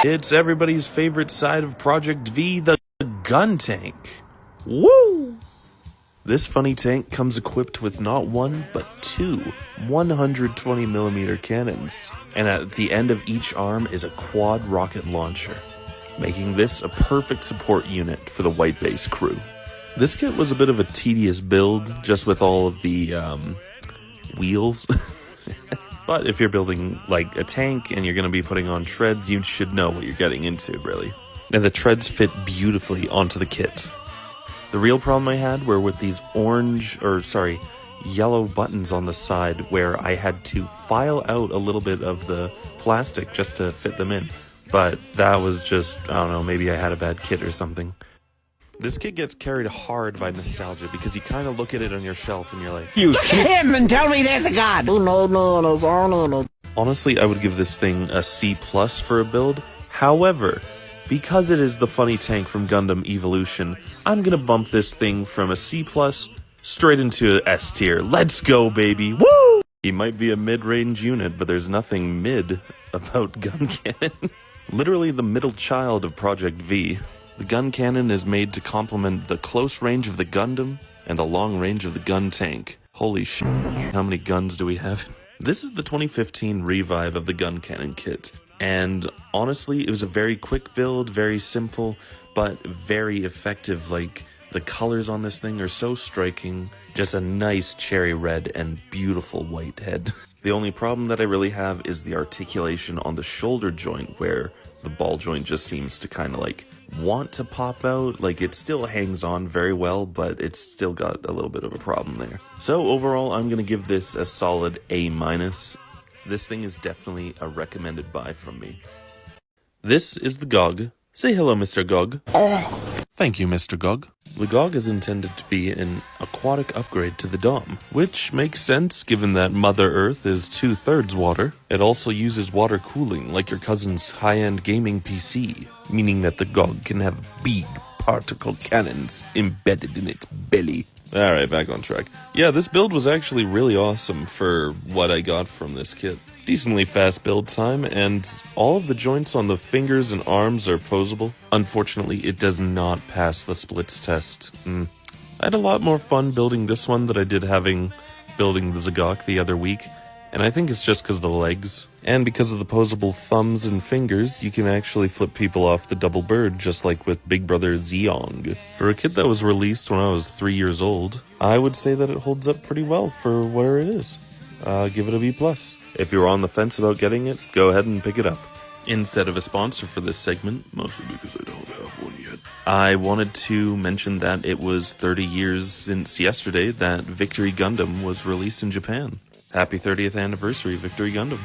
It's everybody's favorite side of Project V, the Guntank. Woo! This funny tank comes equipped with not one, but two 120mm cannons, and at the end of each arm is a quad rocket launcher, making this a perfect support unit for the White Base crew. This kit was a bit of a tedious build, just with all of the wheels. But if you're building like a tank and you're going to be putting on treads, you should know what you're getting into, really. And the treads fit beautifully onto the kit. The real problem I had were with these yellow buttons on the side where I had to file out a little bit of the plastic just to fit them in. But that was just, I don't know, maybe I had a bad kit or something. This kit gets carried hard by nostalgia because you kind of look at it on your shelf and you're like, look at him and tell me there's a god. Honestly, I would give this thing a C+ for a build. However, because it is the funny tank from Gundam Evolution, I'm gonna bump this thing from a C+ straight into a S tier. Let's go, baby! Woo! He might be a mid-range unit, but there's nothing mid about Guncannon. Literally the middle child of Project V. The Guncannon is made to complement the close range of the Gundam and the long range of the Guntank. Holy shit, how many guns do we have? This is the 2015 revive of the Guncannon kit, and honestly, it was a very quick build, very simple, but very effective. Like, the colors on this thing are so striking, just a nice cherry red and beautiful white head. The only problem that I really have is the articulation on the shoulder joint, where the ball joint just seems to kind of like want to pop out. Like, it still hangs on very well, but it's still got a little bit of a problem there. So overall, I'm gonna give this a solid A-. This thing is definitely a recommended buy from me. This is the Gogg. Say hello, Mr. Gogg. Thank you, Mr. Gogg. The Gogg is intended to be an aquatic upgrade to the Dom, which makes sense given that Mother Earth is 2/3 water. It also uses water cooling like your cousin's high-end gaming PC, meaning that the Gogg can have big particle cannons embedded in its belly. Alright, back on track. Yeah, this build was actually really awesome for what I got from this kit. Decently fast build time, and all of the joints on the fingers and arms are posable. Unfortunately, it does not pass the splits test. I had a lot more fun building this one than I did building the Zagok the other week, and I think it's just because of the legs. And because of the posable thumbs and fingers, you can actually flip people off the double bird, just like with Big Brother Zeong. For a kit that was released when I was 3 years old, I would say that it holds up pretty well for where it is. Give it a B+. If you're on the fence about getting it, go ahead and pick it up. Instead of a sponsor for this segment, mostly because I don't have one yet, I wanted to mention that it was 30 years since yesterday that Victory Gundam was released in Japan. Happy 30th anniversary, Victory Gundam.